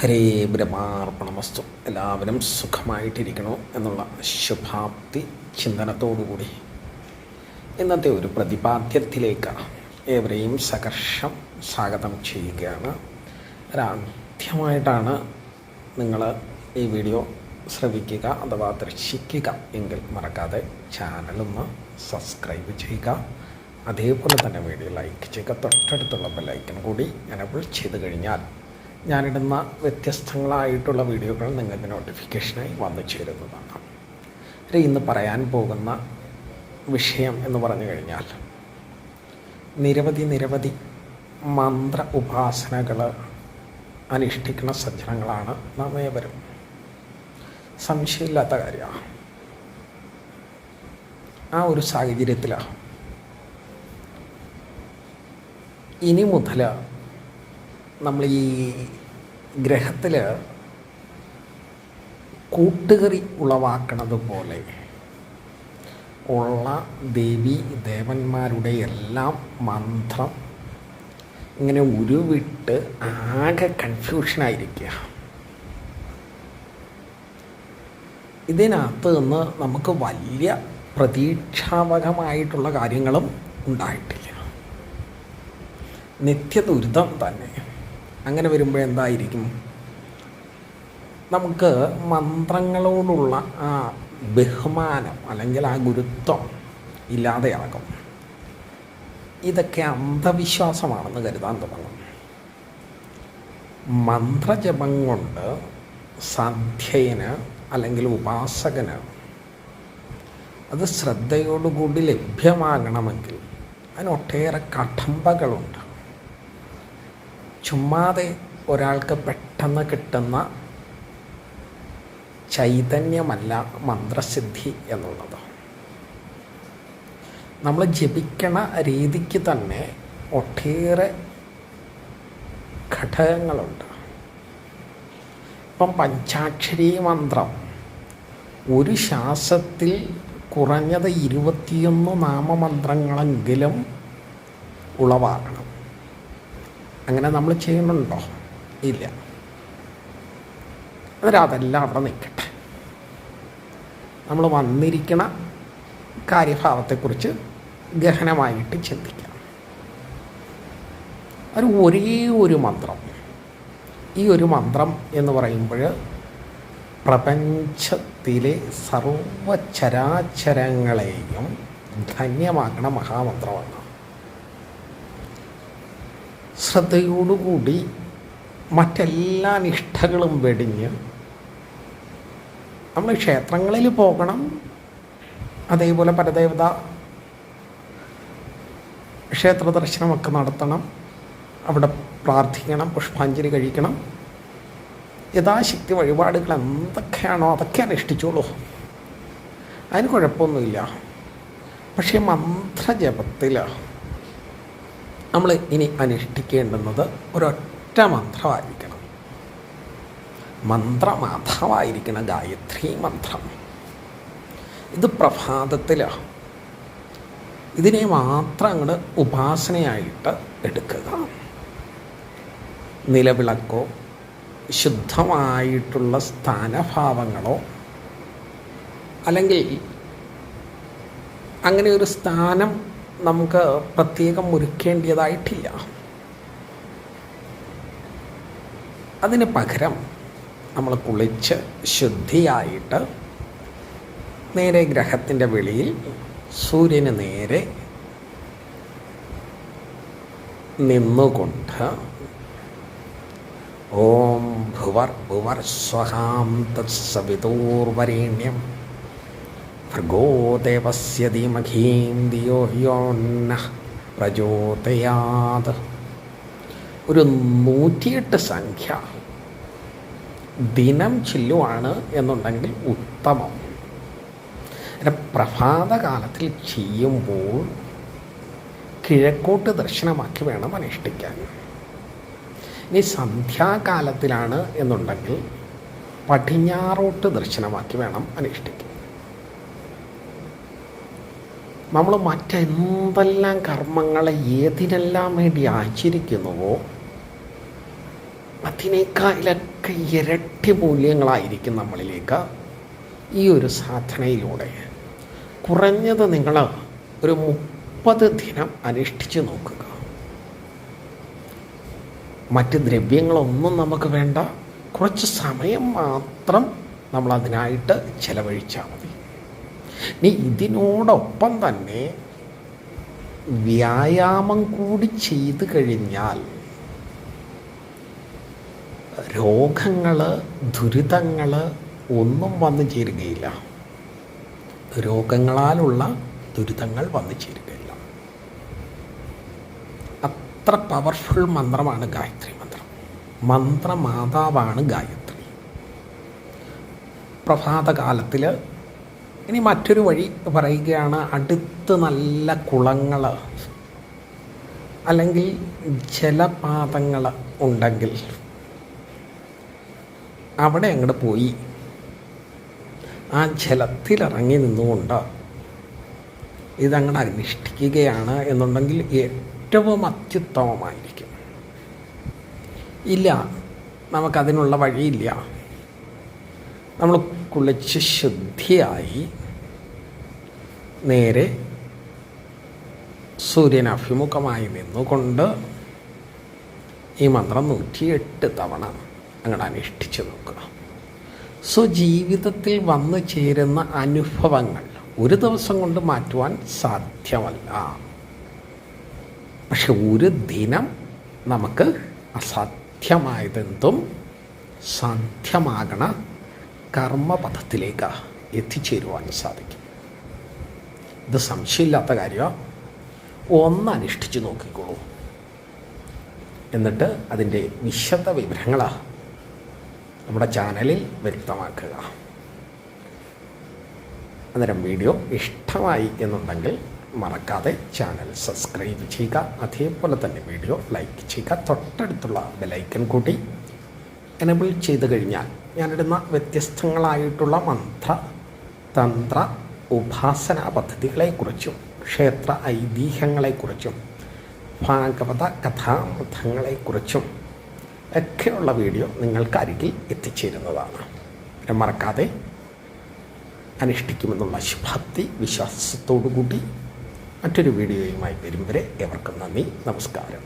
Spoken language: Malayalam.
ഹരേ ബ്രഹ്മാർപ്പണമസ്തു. എല്ലാവരും സുഖമായിട്ടിരിക്കണോ എന്നുള്ള ശുഭാപ്തി ചിന്തനത്തോടുകൂടി ഇന്നത്തെ ഒരു പ്രതിപാദ്യത്തിലേക്ക് ഏവരെയും സകർഷം സ്വാഗതം ചെയ്യുകയാണ്. ഒരാദ്യമായിട്ടാണ് നിങ്ങൾ ഈ വീഡിയോ ശ്രവിക്കുക അഥവാ ദർശിക്കുക എങ്കിൽ മറക്കാതെ ചാനലൊന്ന് സബ്സ്ക്രൈബ് ചെയ്യുക. അതേപോലെ തന്നെ വീഡിയോ ലൈക്ക് ചെയ്യുക. തൊട്ടടുത്തുള്ള ബെല്ലൈക്കൺ കൂടി എനേബിൾ ചെയ്ത് കഴിഞ്ഞാൽ ഞാനിടുന്ന വ്യത്യസ്തങ്ങളായിട്ടുള്ള വീഡിയോകൾ നിങ്ങൾക്ക് നോട്ടിഫിക്കേഷനായി വന്നു ചേരുന്നതാണ്. ഇന്ന് പറയാൻ പോകുന്ന വിഷയം എന്ന് പറഞ്ഞു കഴിഞ്ഞാൽ നിരവധി മന്ത്ര ഉപാസനകൾ അനുഷ്ഠിക്കുന്ന സജ്ജനങ്ങളാണ് നാം ഏവരും. സംശയമില്ലാത്ത കാര്യമാണ്. ആ ഒരു സാഹചര്യത്തിലാണ് ഇനി മുതൽ നമ്മൾ ഈ ഗ്രഹത്തിൽ കൂട്ടുകറി ഉളവാക്കണത് പോലെ ഉള്ള ദേവി ദേവന്മാരുടെ എല്ലാം മന്ത്രം ഇങ്ങനെ ഉരുവിട്ട് ആകെ കൺഫ്യൂഷനായിരിക്കുക. ഇതിനകത്ത് നിന്ന് നമുക്ക് വലിയ പ്രതീക്ഷാവകമായിട്ടുള്ള കാര്യങ്ങളും ഉണ്ടായിട്ടില്ല. നിത്യദുരിതം തന്നെ. അങ്ങനെ വരുമ്പോഴെന്തായിരിക്കും, നമുക്ക് മന്ത്രങ്ങളോടുള്ള ആ ബഹുമാനം അല്ലെങ്കിൽ ആ ഗുരുത്വം ഇല്ലാതെയാകും. ഇതൊക്കെ അന്ധവിശ്വാസമാണെന്ന് കരുതാൻ തുടങ്ങും. മന്ത്രജപം കൊണ്ട് സാധ്യന് അല്ലെങ്കിൽ ഉപാസകന് അത് ശ്രദ്ധയോടുകൂടി ലഭ്യമാകണമെങ്കിൽ അതിനൊട്ടേറെ കടമ്പകളുണ്ട്. ചുമ്മാതെ ഒരാൾക്ക് പെട്ടെന്ന് കിട്ടുന്ന ചൈതന്യമല്ല മന്ത്രസിദ്ധി എന്നുള്ളത്. നമ്മൾ ജപിക്കണ രീതിക്ക് തന്നെ ഒട്ടേറെ ഘടകങ്ങളുണ്ട്. ഇപ്പം പഞ്ചാക്ഷരി മന്ത്രം ഒരു ശ്വാസത്തിൽ കുറഞ്ഞത് 21 നാമമന്ത്രങ്ങളെങ്കിലും ഉളവാകണം. അങ്ങനെ നമ്മൾ ചെയ്യുന്നുണ്ടോ? ഇല്ല. അതെല്ലാം അവിടെ നിൽക്കട്ടെ. നമ്മൾ വന്നിരിക്കണ കാര്യഭാവത്തെക്കുറിച്ച് ഗഹനമായിട്ട് ചിന്തിക്കാം. ഒരേ ഒരു മന്ത്രം, ഈ ഒരു മന്ത്രം എന്ന് പറയുമ്പോൾ പ്രപഞ്ചത്തിലെ സർവചരാചരങ്ങളെയും ധന്യമാക്കണ മഹാമന്ത്രമാണ്. ശ്രദ്ധയോടുകൂടി മറ്റെല്ലാ നിഷ്ഠകളും വെടിഞ്ഞ് നമ്മൾ ക്ഷേത്രങ്ങളിൽ പോകണം. അതേപോലെ പരദേവത ക്ഷേത്ര ദർശനമൊക്കെ നടത്തണം. അവിടെ പ്രാർത്ഥിക്കണം, പുഷ്പാഞ്ജലി കഴിക്കണം. യഥാശക്തി വഴിപാടുകൾ എന്തൊക്കെയാണോ അതൊക്കെ അനുഷ്ഠിച്ചോളൂ. അതിന് കുഴപ്പമൊന്നുമില്ല. പക്ഷേ മന്ത്രജപത്തിൽ നമ്മൾ ഇനി അനുഷ്ഠിക്കേണ്ടുന്നത് ഒരൊറ്റ മന്ത്രമായിരിക്കണം. മന്ത്രമാധവായിരിക്കണം ഗായത്രി മന്ത്രം. ഇത് പ്രഭാതത്തിൽ ഇതിനെ മാത്രം അങ്ങോട്ട് ഉപാസനയായിട്ട് എടുക്കുക. നിലവിളക്കോ ശുദ്ധമായിട്ടുള്ള സ്ഥാനഭാവങ്ങളോ അല്ലെങ്കിൽ അങ്ങനെ ഒരു സ്ഥാനം നമുക്ക് പ്രത്യേകം ഒരുക്കേണ്ടതായിട്ടില്ല. അതിന് പകരം നമ്മൾ കുളിച്ച് ശുദ്ധിയായിട്ട് നേരെ ഗ്രഹത്തിൻ്റെ വെളിയിൽ സൂര്യന് നേരെ നിന്നുകൊണ്ട് ഓം ഭുവർ സ്വഹാം തത്സവിതൂർവരേണ്യം ഭർഗോ ദേവസ്യ ധീമഹീം ധിയോ യോ നഃ പ്രചോദയാത് ഒരു 108 സംഖ്യ ദിനം ചൊല്ലുവാണ് എന്നുണ്ടെങ്കിൽ ഉത്തമം. പ്രഭാതകാലത്തിൽ ചെയ്യുമ്പോൾ കിഴക്കോട്ട് ദർശനമാക്കി വേണം അനുഷ്ഠിക്കാൻ. ഇനി സന്ധ്യാകാലത്തിലാണ് എന്നുണ്ടെങ്കിൽ പടിഞ്ഞാറോട്ട് ദർശനമാക്കി വേണം അനുഷ്ഠിക്കാൻ. നമ്മൾ മറ്റെന്തെല്ലാം കർമ്മങ്ങളെ ഏതിനെല്ലാം വേണ്ടി ആചരിക്കുന്നുവോ അതിനേക്കാളൊക്കെ ഇരട്ടി മൂല്യങ്ങളായിരിക്കും നമ്മളിലേക്ക് ഈ ഒരു സാധനയിലൂടെ. കുറഞ്ഞത് നിങ്ങൾ ഒരു 30 ദിനം അനുഷ്ഠിച്ച് നോക്കുക. മറ്റ് ദ്രവ്യങ്ങളൊന്നും നമുക്ക് വേണ്ട, കുറച്ച് സമയം മാത്രം നമ്മൾ അതിനായിട്ട് ചെലവഴിച്ചാൽ മതി. ഇനി ഇതിനോടൊപ്പം തന്നെ വ്യായാമം കൂടി ചെയ്തു കഴിഞ്ഞാൽ രോഗങ്ങൾ, ദുരിതങ്ങൾ ഒന്നും വന്നു ചേരുകയില്ല. രോഗങ്ങളാലുള്ള ദുരിതങ്ങൾ വന്നു ചേരുകയില്ല. അത്ര പവർഫുൾ മന്ത്രമാണ് ഗായത്രി മന്ത്രം. മന്ത്രമാതാവാണ് ഗായത്രി. പ്രഭാതകാലത്തിൽ ഇനി മറ്റൊരു വഴി പറയുകയാണ്. അടുത്ത് നല്ല കുളങ്ങൾ അല്ലെങ്കിൽ ജലപാതങ്ങൾ ഉണ്ടെങ്കിൽ അവിടെ അങ്ങോട്ട് പോയി ആ ജലത്തിലിറങ്ങി നിന്നുകൊണ്ട് ഇതങ്ങോട്ട് അനുഷ്ഠിക്കുകയാണ് എന്നുണ്ടെങ്കിൽ ഏറ്റവും അത്യുത്തമമായിരിക്കും. ഇല്ല, നമുക്കതിനുള്ള വഴിയില്ല, നമ്മൾ കുളിച്ച് ശുദ്ധിയായി നേരെ സൂര്യനഭിമുഖമായി നിന്നുകൊണ്ട് ഈ മന്ത്രം 108 തവണ അങ്ങോട്ട് അനുഷ്ഠിച്ച് നോക്കുക. സ്വജീവിതത്തിൽ വന്നു ചേരുന്ന അനുഭവങ്ങൾ ഒരു ദിവസം കൊണ്ട് മാറ്റുവാൻ സാധ്യമല്ല. പക്ഷെ ഒരു ദിനം നമുക്ക് അസാധ്യമായതെന്തും സാധ്യമാകണ കർമ്മപഥത്തിലേക്ക് എത്തിച്ചേരുവാൻ സാധിക്കും. ഇത് സംശയമില്ലാത്ത കാര്യമാണ്. ഒന്ന് അനുഷ്ഠിച്ച് നോക്കിക്കോളൂ. എന്നിട്ട് അതിൻ്റെ വിശദ വിവരങ്ങൾ നമ്മുടെ ചാനലിൽ വ്യക്തമാക്കുക. അന്നേരം വീഡിയോ ഇഷ്ടമായി എന്നുണ്ടെങ്കിൽ മറക്കാതെ ചാനൽ സബ്സ്ക്രൈബ് ചെയ്യുക. അതേപോലെ തന്നെ വീഡിയോ ലൈക്ക് ചെയ്യുക. തൊട്ടടുത്തുള്ള ബെലൈക്കൺ കൂട്ടി എനേബിൾ ചെയ്ത് കഴിഞ്ഞാൽ ഞാനിടുന്ന വ്യത്യസ്തങ്ങളായിട്ടുള്ള മന്ത്ര, തന്ത്ര, ഉപാസനാ പദ്ധതികളെക്കുറിച്ചും ക്ഷേത്ര ഐതിഹ്യങ്ങളെക്കുറിച്ചും ഭാഗവത കഥാമൃതങ്ങളെക്കുറിച്ചും ഒക്കെയുള്ള വീഡിയോ നിങ്ങൾക്ക് അരികിൽ എത്തിച്ചേരുന്നതാണ്. മറക്കാതെ അനുഷ്ഠിക്കുമെന്നുള്ള ശുഭാപ്തി വിശ്വാസത്തോടു കൂടി മറ്റൊരു വീഡിയോയുമായി വരും വരെ ഏവർക്കും നന്ദി, നമസ്കാരം.